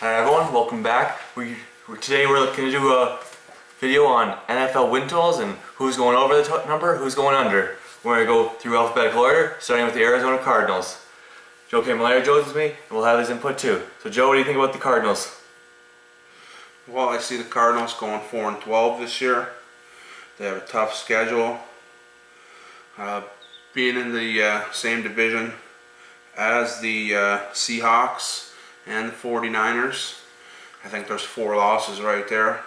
Hi everyone, welcome back. Today we're looking to do a video on NFL win totals and who's going over the number, who's going under. We're going to go through alphabetical order, starting with the Arizona Cardinals. Joe Camilleri joins me, and we'll have his input too. So Joe, what do you think about the Cardinals? Well, I see the Cardinals going 4-12 this year. They have a tough schedule. Being in the same division as the Seahawks and the 49ers. I think there's 4 losses right there.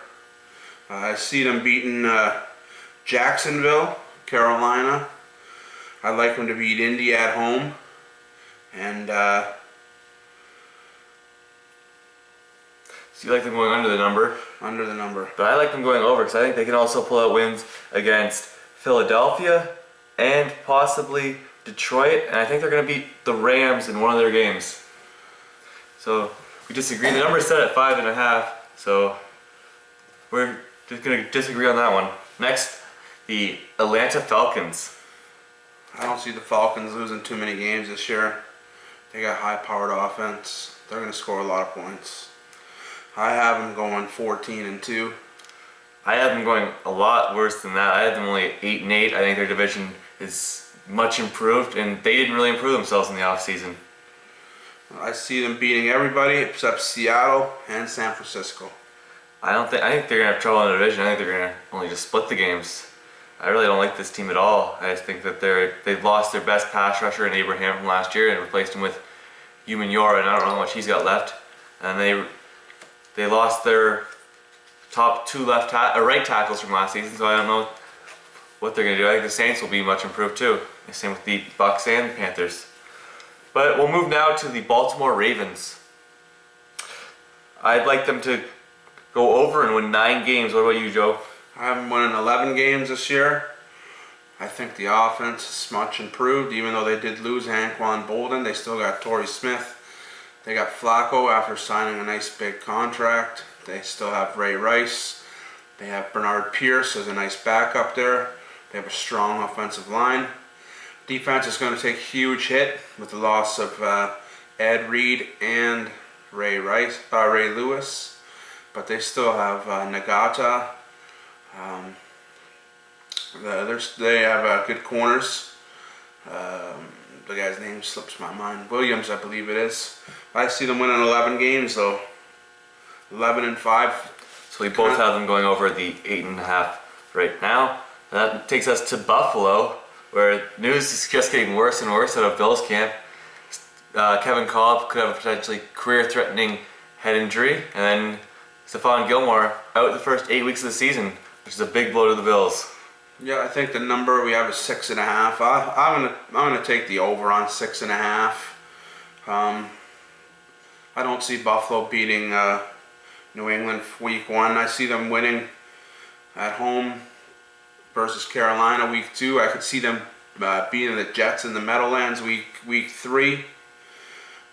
I see them beating Jacksonville, Carolina. I'd like them to beat Indy at home. And so you like them going under the number? Under the number. But I like them going over because I think they can also pull out wins against Philadelphia and possibly Detroit. And I think they're going to beat the Rams in one of their games. So we disagree. The number is set at 5.5, so we're just going to disagree on that one. Next, the Atlanta Falcons. I don't see the Falcons losing too many games this year. They got high-powered offense. They're going to score a lot of points. I have them going 14-2. I have them going a lot worse than that. I had them only 8-8. I think their division is much improved, and they didn't really improve themselves in the offseason. I see them beating everybody except Seattle and San Francisco. I think they're gonna have trouble in the division. I think they're gonna only just split the games. I really don't like this team at all. I just think that they've lost their best pass rusher in Abraham from last year and replaced him with Yora, and I don't know how much he's got left. And they lost their top 2 right tackles from last season, so I don't know what they're gonna do. I think the Saints will be much improved too. Same with the Bucks and the Panthers. But we'll move now to the Baltimore Ravens. I'd like them to go over and win 9 games. What about you, Joe? I have them winning 11 games this year. I think the offense is much improved. Even though they did lose Anquan Bolden, they still got Torrey Smith. They got Flacco after signing a nice big contract. They still have Ray Rice. They have Bernard Pierce as a nice backup there. They have a strong offensive line. Defense is going to take a huge hit with the loss of Ed Reed and Ray Lewis, but they still have Nagata. They have good corners. The guy's name slips my mind. Williams, I believe it is. I see them winning 11 games though. 11-5. So we both have them going over the 8.5 right now. That takes us to Buffalo, where news is just getting worse and worse out of Bill's camp. Kevin Kolb could have a potentially career-threatening head injury, and then Stephon Gilmore out the first 8 weeks of the season, which is a big blow to the Bills. Yeah, I think the number we have is 6.5. I'm gonna take the over on 6.5. I don't see Buffalo beating New England week 1. I see them winning at home versus Carolina week 2. I could see them beating the Jets in the Meadowlands week 3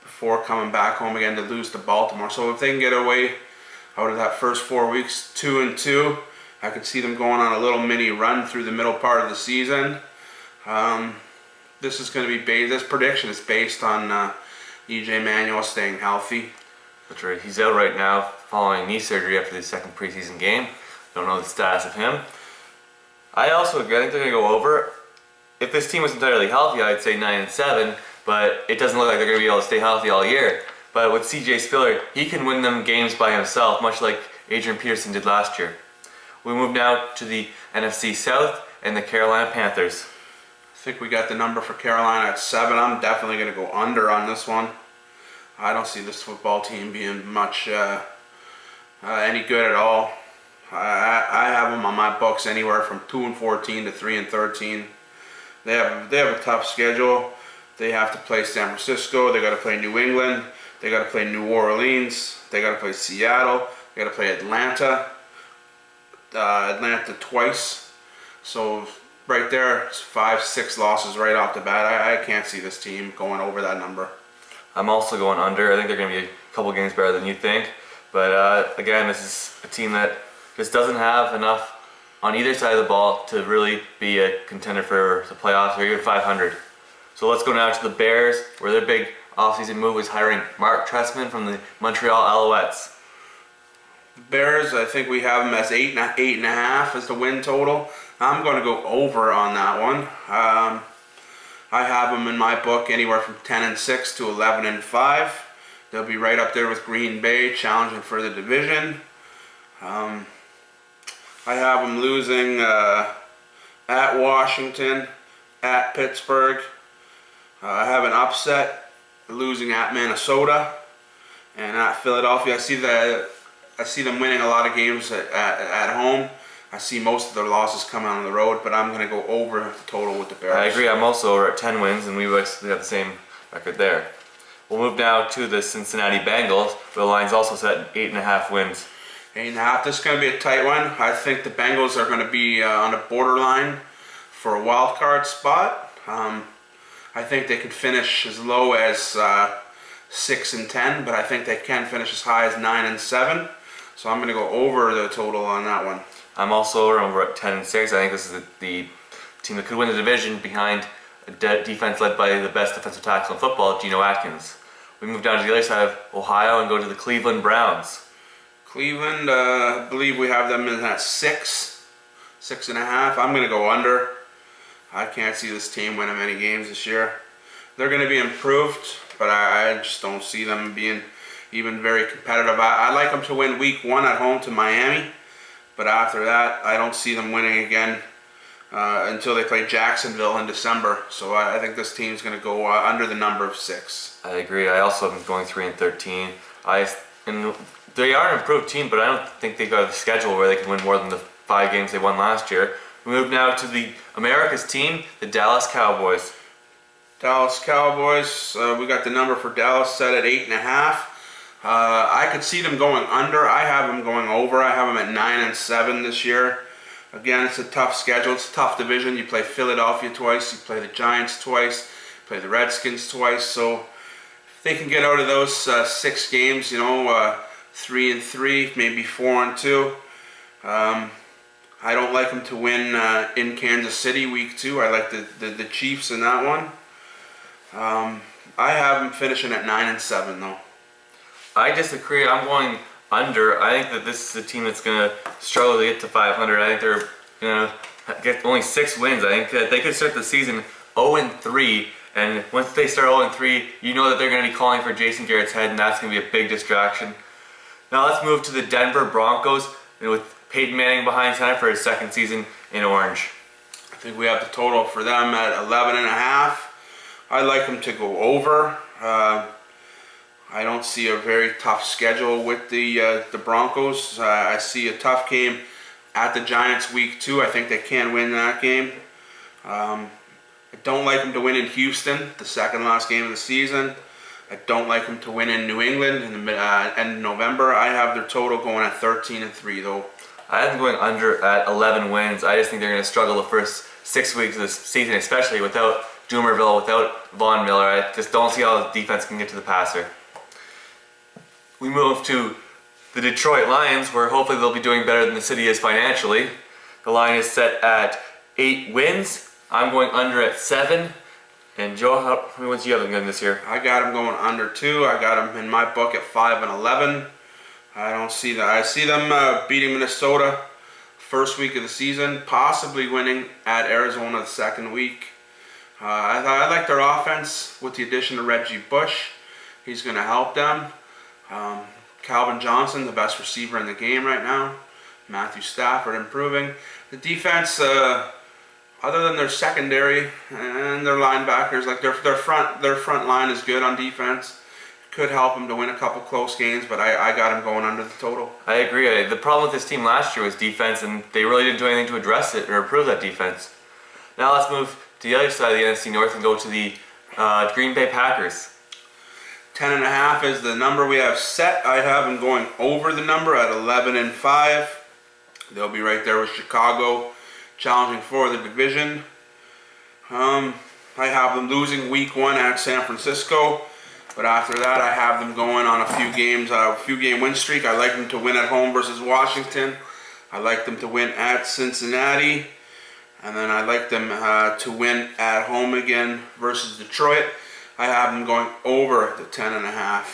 before coming back home again to lose to Baltimore. So if they can get away out of that first 4 weeks 2-2, I could see them going on a little mini run through the middle part of the season. This is going to be this prediction is based on E.J. Manuel staying healthy. That's right. He's out right now following knee surgery after the second preseason game. Don't know the status of him. I also agree. I think they're going to go over. If this team was entirely healthy, I'd say 9-7, but it doesn't look like they're going to be able to stay healthy all year. But with C.J. Spiller, he can win them games by himself, much like Adrian Peterson did last year. We move now to the NFC South and the Carolina Panthers. I think we got the number for Carolina at 7. I'm definitely going to go under on this one. I don't see this football team being much any good at all. I have them on my books anywhere from 2-14 to 3-13. They have a tough schedule. They have to play San Francisco. They got to play New England. They got to play New Orleans. They got to play Seattle. They got to play Atlanta. Atlanta twice. So right there, it's 5-6 losses right off the bat. I can't see this team going over that number. I'm also going under. I think they're going to be a couple games better than you think. But again, this is a team that just doesn't have enough on either side of the ball to really be a contender for the playoffs or even 500. So let's go now to the Bears, where their big offseason move was hiring Mark Trestman from the Montreal Alouettes. Bears, I think we have them as 8.5 as the win total. I'm going to go over on that one. I have them in my book anywhere from 10-6 to 11-5. They'll be right up there with Green Bay, challenging for the division. I have them losing at Washington, at Pittsburgh. I have an upset, losing at Minnesota, and at Philadelphia. I see them winning a lot of games at home. I see most of their losses coming on the road, but I'm going to go over the total with the Bears. I agree. I'm also over at 10 wins, and we basically have the same record there. We'll move now to the Cincinnati Bengals, where the line's also set at 8.5 wins. 8.5. This is going to be a tight one. I think the Bengals are going to be on a borderline for a wild card spot. I think they could finish as low as 6-10, but I think they can finish as high as 9-7. So I'm going to go over the total on that one. I'm also over at 10-6. I think this is the team that could win the division behind a defense led by the best defensive tackle in football, Geno Atkins. We move down to the other side of Ohio and go to the Cleveland Browns. Cleveland, I believe we have them in at 6.5. I'm going to go under. I can't see this team winning many games this year. They're going to be improved, but I just don't see them being even very competitive. I like them to win week 1 at home to Miami, but after that, I don't see them winning again until they play Jacksonville in December. So I think this team's going to go under the number of 6. I agree. I also have them going 3-13. And they are an improved team, but I don't think they've got a schedule where they can win more than the 5 games they won last year. We move now to the America's team, the Dallas Cowboys. Dallas Cowboys, we got the number for Dallas set at 8.5. I could see them going under. I have them going over. I have them at 9-7 this year. Again, it's a tough schedule. It's a tough division. You play Philadelphia twice. You play the Giants twice. You play the Redskins twice. So if they can get out of those 6 games, 3-3, maybe 4-2. I don't like them to win in Kansas City week 2. I like the Chiefs in that one. I have them finishing at 9-7 though. I disagree. I'm going under. I think that this is a team that's going to struggle to get to 500. I think they're going to get only 6 wins. I think that they could start the season 0-3, and once they start 0-3, you know that they're going to be calling for Jason Garrett's head, and that's going to be a big distraction. Now let's move to the Denver Broncos with Peyton Manning behind center for his 2nd season in orange. I think we have the total for them at 11.5. I like them to go over. I don't see a very tough schedule with the Broncos. I see a tough game at the Giants week 2. I think they can win that game. I don't like them to win in Houston, the 2nd last game of the season. I don't like them to win in New England in the end of November. I have their total going at 13-3 though. I have them going under at 11 wins. I just think they're going to struggle the first 6 weeks of this season, especially without Dumerville, without Von Miller. I just don't see how the defense can get to the passer. We move to the Detroit Lions, where hopefully they'll be doing better than the city is financially. The line is set at 8 wins. I'm going under at 7. And Joe, how many wins do you have them this year? I got them going under 2. I got them in my book at 5-11. I don't see that. I see them beating Minnesota first week of the season, possibly winning at Arizona the 2nd week. I like their offense with the addition of Reggie Bush. He's going to help them. Calvin Johnson, the best receiver in the game right now. Matthew Stafford improving. The defense, other than their secondary and their linebackers, like their front line is good on defense. Could help them to win a couple close games, but I got them going under the total. I agree. The problem with this team last year was defense, and they really didn't do anything to address it or improve that defense. Now let's move to the other side of the NFC North and go to the Green Bay Packers. 10.5 is the number we have set. I have them going over the number at 11-5. They'll be right there with Chicago, challenging for the division. I have them losing week 1 at San Francisco, but after that I have them going on a few game win streak. I like them to win at home versus Washington. I like them to win at Cincinnati, and then I like them to win at home again versus Detroit. I have them going over the 10.5.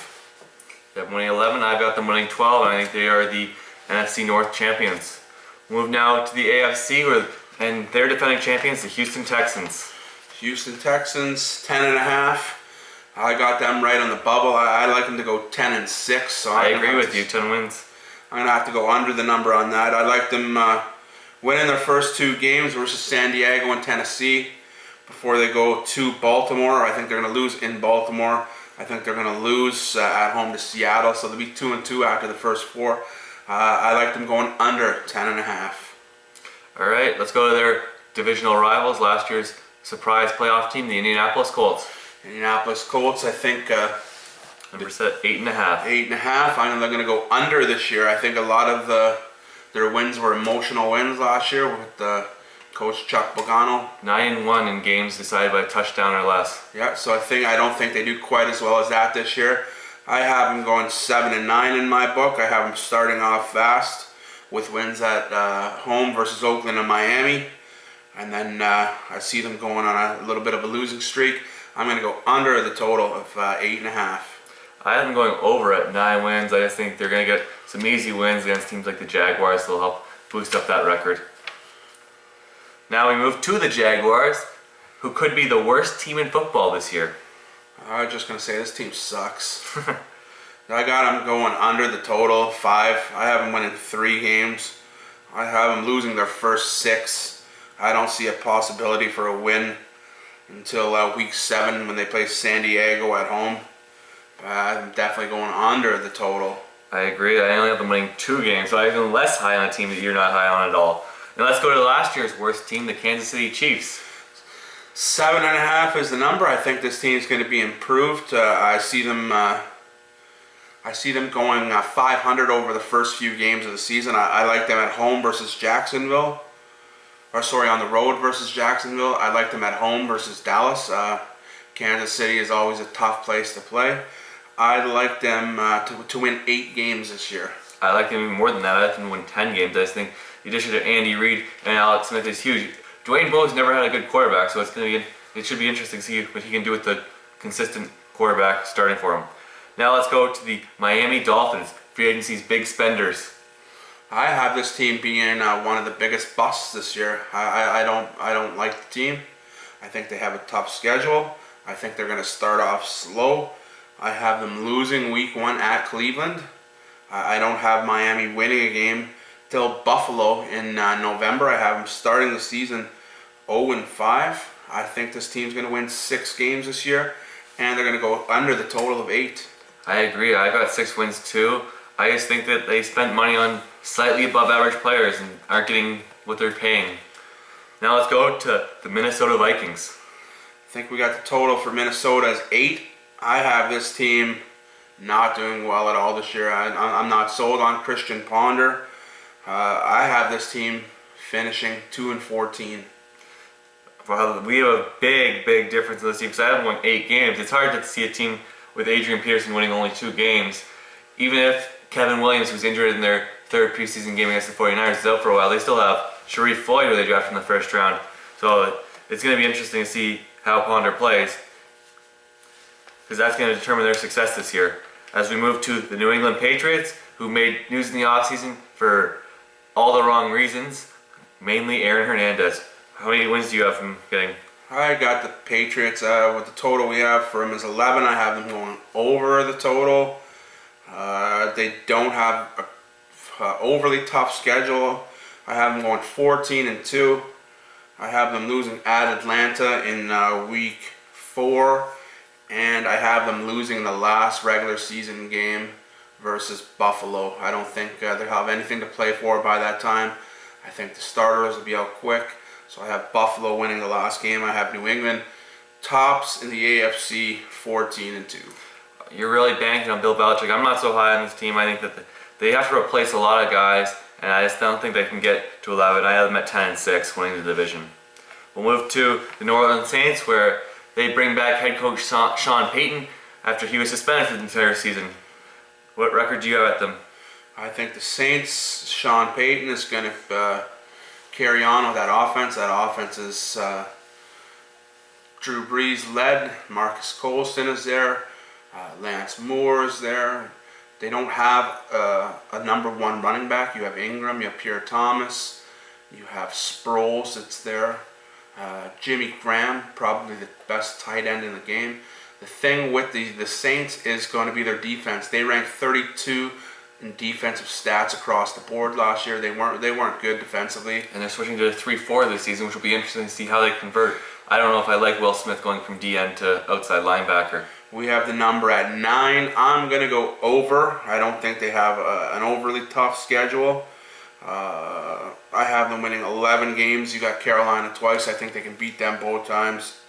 They have winning 11. I've got them winning 12, and I think they are the NFC North champions. Move now to the AFC, and their defending champions, the Houston Texans. Houston Texans 10.5. I got them right on the bubble. I like them to go 10-6. So I agree with you. 10 wins. I'm gonna have to go under the number on that. I like them winning their first 2 games versus San Diego and Tennessee before they go to Baltimore. I think they're gonna lose in Baltimore. I think they're gonna lose at home to Seattle. So they'll be 2-2 after the first 4. I like them going under 10.5. All right, let's go to their divisional rivals. Last year's surprise playoff team, the Indianapolis Colts. Indianapolis Colts, I think Number set 8.5. 8.5. I'm going to go under this year. I think a lot of their wins were emotional wins last year with Coach Chuck Pagano. 9-1 in games decided by a touchdown or less. Yeah, so I don't think they do quite as well as that this year. I have them going 7-9 in my book. I have them starting off fast with wins at home versus Oakland and Miami. And then I see them going on a little bit of a losing streak. I'm going to go under the total of 8.5. I have them going over at 9 wins. I just think they're going to get some easy wins against teams like the Jaguars that'll help boost up that record. Now we move to the Jaguars, who could be the worst team in football this year. I was just going to say this team sucks. I got them going under the total 5. I have them winning 3 games. I have them losing their first 6. I don't see a possibility for a win until week 7 when they play San Diego at home. I'm definitely going under the total. I agree. I only have them winning 2 games, so I'm even less high on a team that you're not high on at all. Now let's go to last year's worst team, the Kansas City Chiefs. 7.5 is the number. I think this team is going to be improved. I see them going 500 over the first few games of the season. I like them at home versus Jacksonville. On the road versus Jacksonville. I like them at home versus Dallas. Kansas City is always a tough place to play. I'd like them to win 8 games this year. I like them even more than that. I like them to win 10 games. I just think the addition of Andy Reid and Alex Smith is huge. Dwayne Bowe's never had a good quarterback, so it should be interesting to see what he can do with the consistent quarterback starting for him. Now let's go to the Miami Dolphins, free agency's big spenders. I have this team being one of the biggest busts this year. I don't like the team. I think they have a tough schedule. I think they're going to start off slow. I have them losing week 1 at Cleveland. I don't have Miami winning a game till Buffalo in November. I have them starting the season 0-5. I think this team's going to win 6 games this year, and they're going to go under the total of 8. I agree. I got 6 wins too. I just think that they spent money on slightly above average players and aren't getting what they're paying. Now let's go to the Minnesota Vikings. I think we got the total for Minnesota as 8. I have this team not doing well at all this year. I'm not sold on Christian Ponder. I have this team finishing 2-14. Well, we have a big difference in this team because I have won 8 games. It's hard to see a team with Adrian Peterson winning only 2 games. Even if Kevin Williams, who's injured in their 3rd preseason game against the 49ers, is out for a while, they still have Sharif Floyd, who they drafted in the 1st round. So it's going to be interesting to see how Ponder plays, because that's going to determine their success this year. As we move to the New England Patriots, who made news in the offseason for all the wrong reasons, mainly Aaron Hernandez. How many wins do you have from getting? I got the Patriots with the total we have for them is 11. I have them going over the total. They don't have an overly tough schedule. I have them going 14-2. I have them losing at Atlanta in week 4. And I have them losing the last regular season game versus Buffalo. I don't think they'll have anything to play for by that time. I think the starters will be out quick. So I have Buffalo winning the last game. I have New England tops in the AFC 14-2. You're really banking on Bill Belichick. I'm not so high on this team. I think that they have to replace a lot of guys, and I just don't think they can get to 11. I have them at 10-6, winning the division. We'll move to the New Orleans Saints, where they bring back head coach Sean Payton after he was suspended for the entire season. What record do you have at them? I think the Saints, Sean Payton is going to carry on with that offense. That offense is Drew Brees led. Marcus Colston is there. Lance Moore is there. They don't have a number one running back. You have Ingram, you have Pierre Thomas, you have Sproles that's there. Jimmy Graham, probably the best tight end in the game. The thing with the Saints is going to be their defense. They ranked 32 in defensive stats across the board last year. They weren't good defensively. And they're switching to a 3-4 this season, which will be interesting to see how they convert. I don't know if I like Will Smith going from DN to outside linebacker. We have the number at 9. I'm going to go over. I don't think they have an overly tough schedule. I have them winning 11 games. You got Carolina twice. I think they can beat them both times.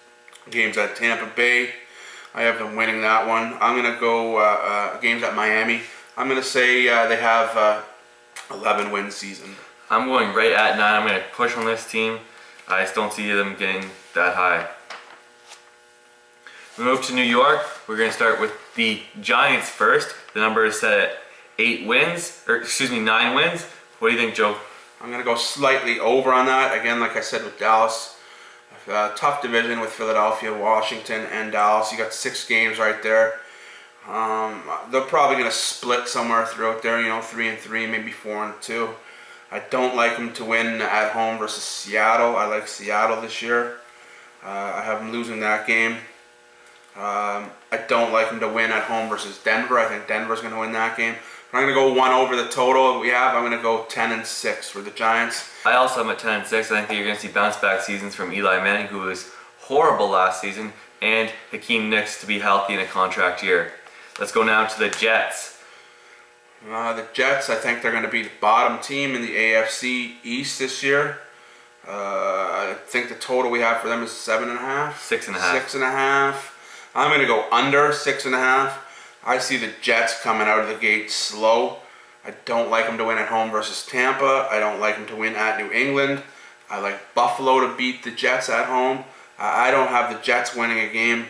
Games at Tampa Bay. I have them winning that one. I'm going to go games at Miami. I'm going to say they have 11 win season. I'm going right at 9. I'm going to push on this team. I just don't see them getting that high. We move to New York. We're going to start with the Giants first. The number is set at 9 wins. What do you think, Joe? I'm going to go slightly over on that. Again, like I said with Dallas, tough division with Philadelphia, Washington, and Dallas. You got 6 games right there. They're probably going to split somewhere throughout there, 3-3, maybe 4-2. I don't like them to win at home versus Seattle. I like Seattle this year. I have them losing that game. I don't like them to win at home versus Denver. I think Denver's going to win that game. I'm going to go 1 over the total we have. I'm going to go 10-6 for the Giants. I also am at 10-6. I think that you're going to see bounce back seasons from Eli Manning, who was horrible last season, and Hakeem Nicks to be healthy in a contract year. Let's go now to the Jets. The Jets, I think they're going to be the bottom team in the AFC East this year. I think the total we have for them is 7.5. 6.5. 6.5. I'm going to go under 6.5. I see the Jets coming out of the gate slow. I don't like them to win at home versus Tampa. I don't like them to win at New England. I like Buffalo to beat the Jets at home. I don't have the Jets winning a game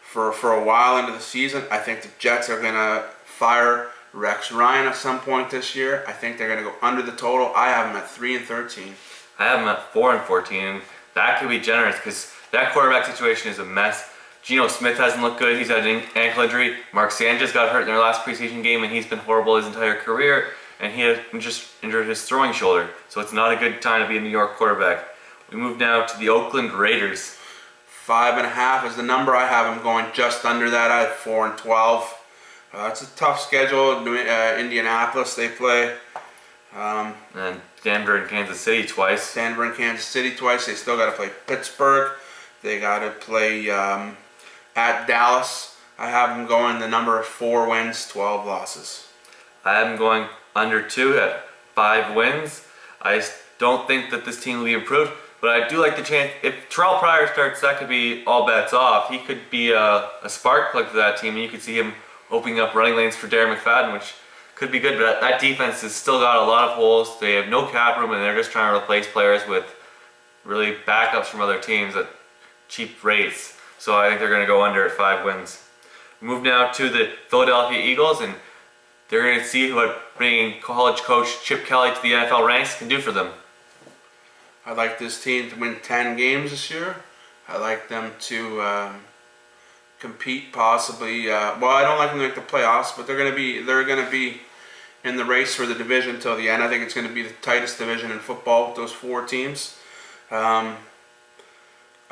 for a while into the season. I think the Jets are going to fire Rex Ryan at some point this year. I think they're going to go under the total. I have them at 3-13. I have them at 4-14. That could be generous because that quarterback situation is a mess. Geno Smith hasn't looked good. He's had an ankle injury. Mark Sanchez got hurt in their last preseason game, and he's been horrible his entire career. And he has just injured his throwing shoulder. So it's not a good time to be a New York quarterback. We move now to the Oakland Raiders. 5.5 is the number. I have them going just under that at 4-12. It's a tough schedule. Indianapolis they play. And Denver and Kansas City twice. Denver and Kansas City twice. They still got to play Pittsburgh. They got to play at Dallas. I have them going the number of 4 wins, 12 losses. I have them going under 2 at 5 wins. I just don't think that this team will be improved. But I do like the chance, if Terrell Pryor starts, that could be all bets off. He could be a spark plug for that team, and you could see him opening up running lanes for Darren McFadden, which could be good. But that defense has still got a lot of holes. They have no cap room, and they're just trying to replace players with really backups from other teams at cheap rates. So I think they're going to go under at 5 wins. We move now to the Philadelphia Eagles, and they're going to see what bringing college coach Chip Kelly to the NFL ranks can do for them. I like this team to win 10 games this year. I like them to compete possibly. I don't like them to make the playoffs, but they're going to be in the race for the division till the end. I think it's going to be the tightest division in football with those 4 teams. I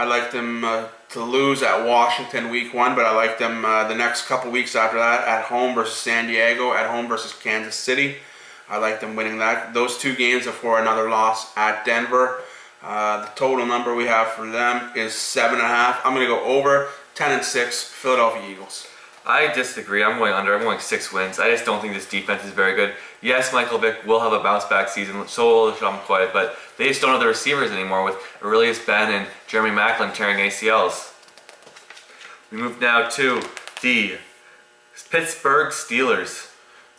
like them to lose at Washington week 1, but I like them the next couple weeks after that at home versus San Diego, at home versus Kansas City. I like them winning those 2 games before another loss at Denver. The total number we have for them is 7.5. I'm going to go over 10-6 Philadelphia Eagles. I disagree. I'm going under. I'm going 6 wins. I just don't think this defense is very good. Yes, Michael Vick will have a bounce back season. So will Sean McCoy, but they just don't have the receivers anymore with Aurelius Ben and Jeremy Maclin tearing ACLs. We move now to the Pittsburgh Steelers.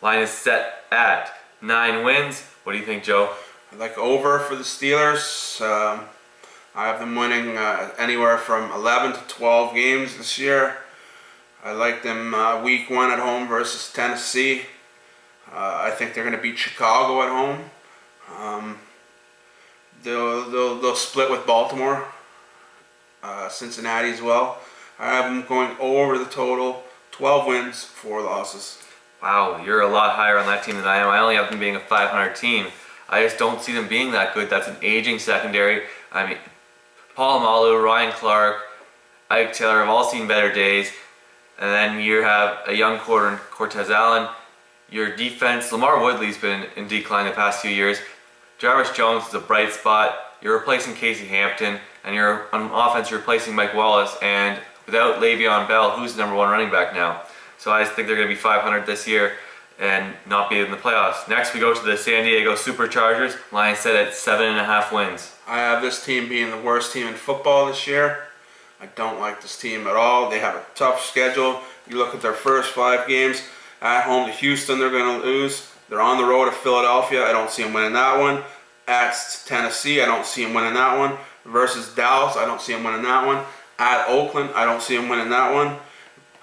Line is set at 9 wins. What do you think, Joe? I like over for the Steelers. I have them winning anywhere from 11 to 12 games this year. I like them week 1 at home versus Tennessee. I think they're going to beat Chicago at home. They'll split with Baltimore. Cincinnati as well. I have them going over the total, 12 wins, 4 losses. Wow, you're a lot higher on that team than I am. I only have them being a 500 team. I just don't see them being that good. That's an aging secondary. I mean, Paul Malu, Ryan Clark, Ike Taylor have all seen better days. And then you have a young Cortez Allen. Your defense, Lamar Woodley's been in decline the past few years. Jarvis Jones is a bright spot. You're replacing Casey Hampton, and you're on offense, you're replacing Mike Wallace. And without Le'Veon Bell, who's the number 1 running back now? So I just think they're going to be 500 this year and not be in the playoffs. Next, we go to the San Diego Superchargers. Line set at 7.5 wins. I have this team being the worst team in football this year. I don't like this team at all. They have a tough schedule. You look at their first 5 games. At home to Houston, they're going to lose. They're on the road to Philadelphia. I don't see them winning that one. At Tennessee, I don't see them winning that one. Versus Dallas, I don't see them winning that one. At Oakland, I don't see them winning that one.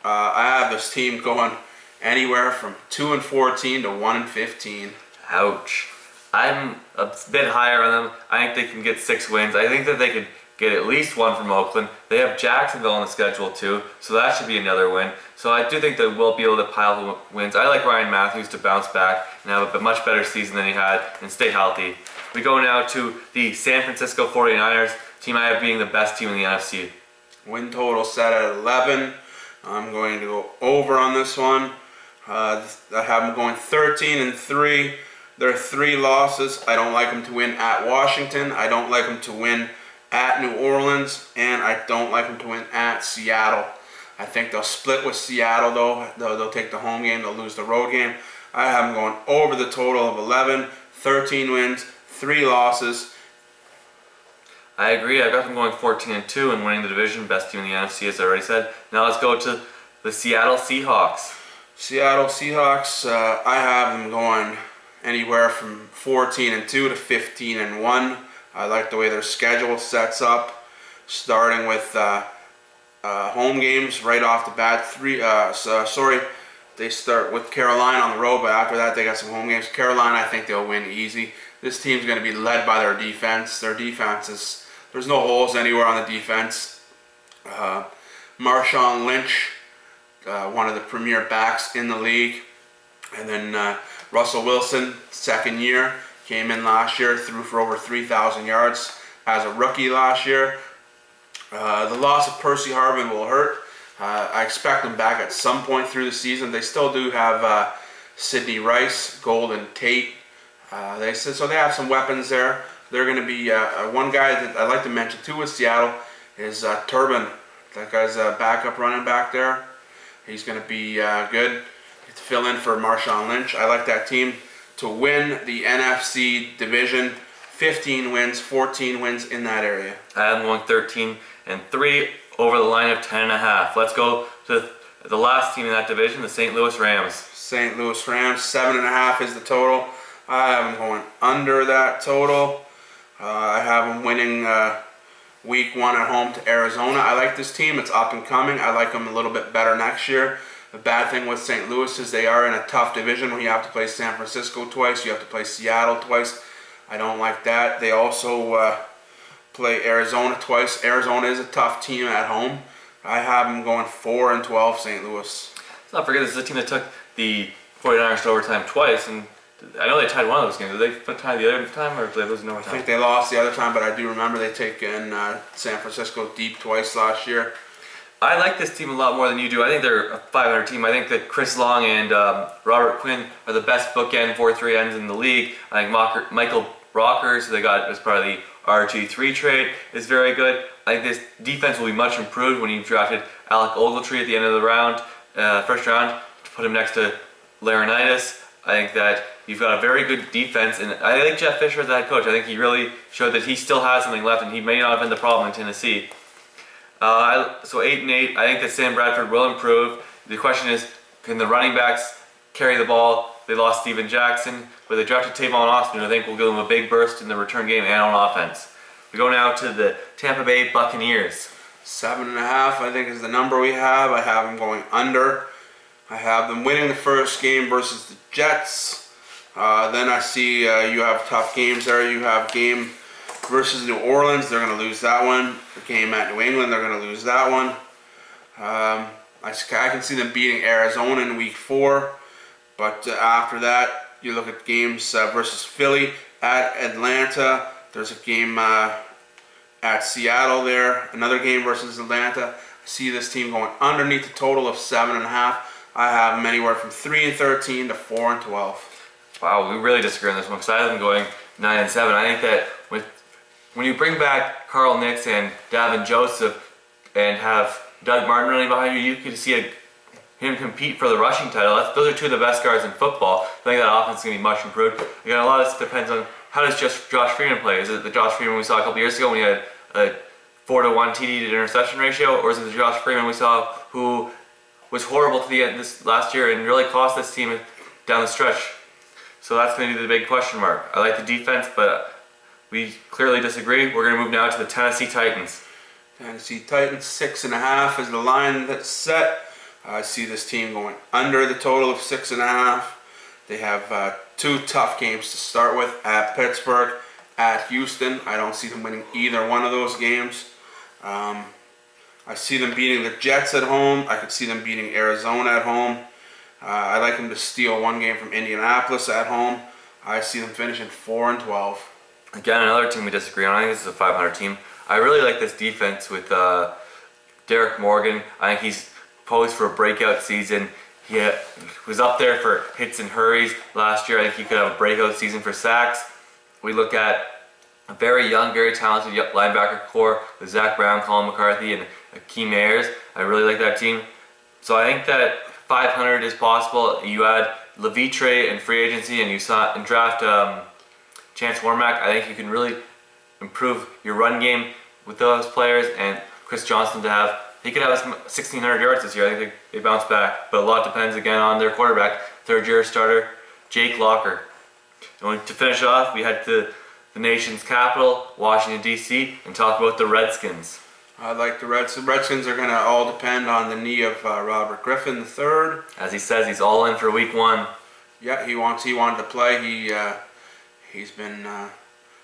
I have this team going anywhere from 2-14 to 1-15. Ouch. I'm a bit higher on them. I think they can get 6 wins. I think that they could get at least 1 from Oakland. They have Jacksonville on the schedule too, so that should be another win. So I do think they will be able to pile wins. I like Ryan Matthews to bounce back and have a much better season than he had and stay healthy. We go now to the San Francisco 49ers, team I have being the best team in the NFC. Win total set at 11. I'm going to go over on this one. I have them going 13-3. There are 3 losses. I don't like them to win at Washington. I don't like them to win at New Orleans. And I don't like them to win at Seattle. I think they'll split with Seattle though. They'll take the home game. They'll lose the road game. I have them going over the total of 11. 13 wins, 3 losses. I agree. I got them going 14-2 and winning the division. Best team in the NFC, as I already said. Now let's go to the Seattle Seahawks. Seattle Seahawks, I have them going anywhere from 14-2 to 15-1. I like the way their schedule sets up, starting with home games right off the bat. They start with Carolina on the road, but after that they got some home games. Carolina, I think they'll win easy. This team's going to be led by their defense. Their defense is, there's no holes anywhere on the defense. Marshawn Lynch, one of the premier backs in the league. And then Russell Wilson, second year, came in last year, threw for over 3,000 yards as a rookie last year. The loss of Percy Harvin will hurt. I expect them back at some point through the season. They still do have Sidney Rice, Golden Tate. So they have some weapons there. They're going to be one guy that I'd like to mention too with Seattle is Turbin. That guy's a backup running back there. He's going to be good to fill in for Marshawn Lynch. I like that team to win the NFC division. 15 wins, 14 wins in that area. I have them going 13-3 over the line of 10.5. Let's go to the last team in that division, the St. Louis Rams. St. Louis Rams, 7.5 is the total. I have them going under that total. I have them winning week 1 at home to Arizona. I like this team. It's up and coming. I like them a little bit better next year. The bad thing with St. Louis is they are in a tough division where you have to play San Francisco twice. You have to play Seattle twice. I don't like that. They also play Arizona twice. Arizona is a tough team at home. I have them going 4-12 St. Louis. Let's not forget this is a team that took the 49ers to overtime twice, and I know they tied one of those games. Did they tie the other time, or did they lose in overtime? I think they lost the other time, but I do remember they taken San Francisco deep twice last year. I like this team a lot more than you do. I think they're a 500 team. I think that Chris Long and Robert Quinn are the best bookend 4-3 ends in the league. I think Michael Rockers, who they got as part of the RG3 trade, is very good. I think this defense will be much improved when you've drafted Alec Ogletree at the end of the round, first round, to put him next to Laurinaitis. I think that you've got a very good defense, and I like Jeff Fisher as the head coach. I think he really showed that he still has something left, and he may not have been the problem in Tennessee. So 8-8, I think that Sam Bradford will improve. The question is, can the running backs carry the ball? They lost Steven Jackson, but they drafted Tavon Austin, who I think will give them a big burst in the return game and on offense. We go now to the Tampa Bay Buccaneers. 7.5, I think, is the number we have. I have them going under. I have them winning the first game versus the Jets. Then I see you have tough games there. You have game versus New Orleans, they're going to lose that one. The game at New England, they're going to lose that one. I can see them beating Arizona in week 4. But after that, you look at games versus Philly, at Atlanta. There's a game at Seattle there. Another game versus Atlanta. I see this team going underneath the total of 7.5. I have them anywhere from 3-13 to 4-12. Wow, we really disagree on this one because I have them going 9-7. I think that when you bring back Carl Nicks and Davin Joseph and have Doug Martin running behind you, you can see him compete for the rushing title. Those are two of the best guards in football. I think that offense is going to be much improved. Again, a lot of this depends on how does Josh Freeman play. Is it the Josh Freeman we saw a couple years ago when he had a 4-to-1 TD to interception ratio, or is it the Josh Freeman we saw who was horrible to the end this last year and really cost this team down the stretch? So that's going to be the big question mark. I like the defense, but we clearly disagree. We're going to move now to the Tennessee Titans. Tennessee Titans, 6.5 is the line that's set. I see this team going under the total of 6.5. They have 2 tough games to start with, at Pittsburgh, at Houston. I don't see them winning either one of those games. I see them beating the Jets at home. I could see them beating Arizona at home. I like them to steal one game from Indianapolis at home. I see them finishing 4-12. Again, another team we disagree on. I think this is a 500 team. I really like this defense with Derek Morgan. I think he's posed for a breakout season. He was up there for hits and hurries last year. I think he could have a breakout season for sacks. We look at a very young, very talented linebacker core with Zach Brown, Colin McCarthy, and Akeem Ayers. I really like that team. So I think that 500 is possible. You add Levitre and free agency, and draft Chance Warmack. I think you can really improve your run game with those players, and Chris Johnson he could have 1,600 yards this year. I think they bounce back, but a lot depends again on their quarterback, third-year starter Jake Locker. And to finish off, we head to the nation's capital, Washington D.C., and talk about the Redskins. I like the Redskins. The Redskins are going to all depend on the knee of Robert Griffin III. As he says, he's all in for week 1. Yeah, he wanted to play. He's been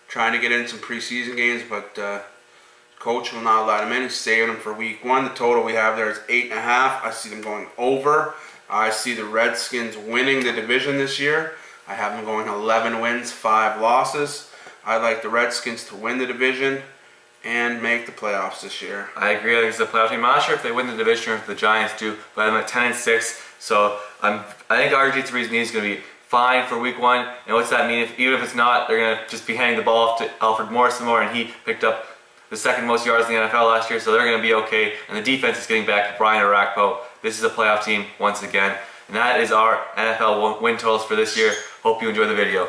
trying to get in some preseason games, but coach will not let him in. He's saving him for week 1. The total we have there is 8.5. I see them going over. I see the Redskins winning the division this year. I have them going 11 wins, 5 losses. I like the Redskins to win the division and make the playoffs this year. I agree. I think it's a playoff team. I'm not sure if they win the division or if the Giants do, but I'm at 10-6. So I think RG3's knee is going to be fine for week 1. And what's that mean? Even if it's not, they're going to just be handing the ball off to Alfred Morris some more, and he picked up the second most yards in the NFL last year, so they're going to be okay. And the defense is getting back to Brian Arakpo. This is a playoff team once again. And that is our NFL win totals for this year. Hope you enjoy the video.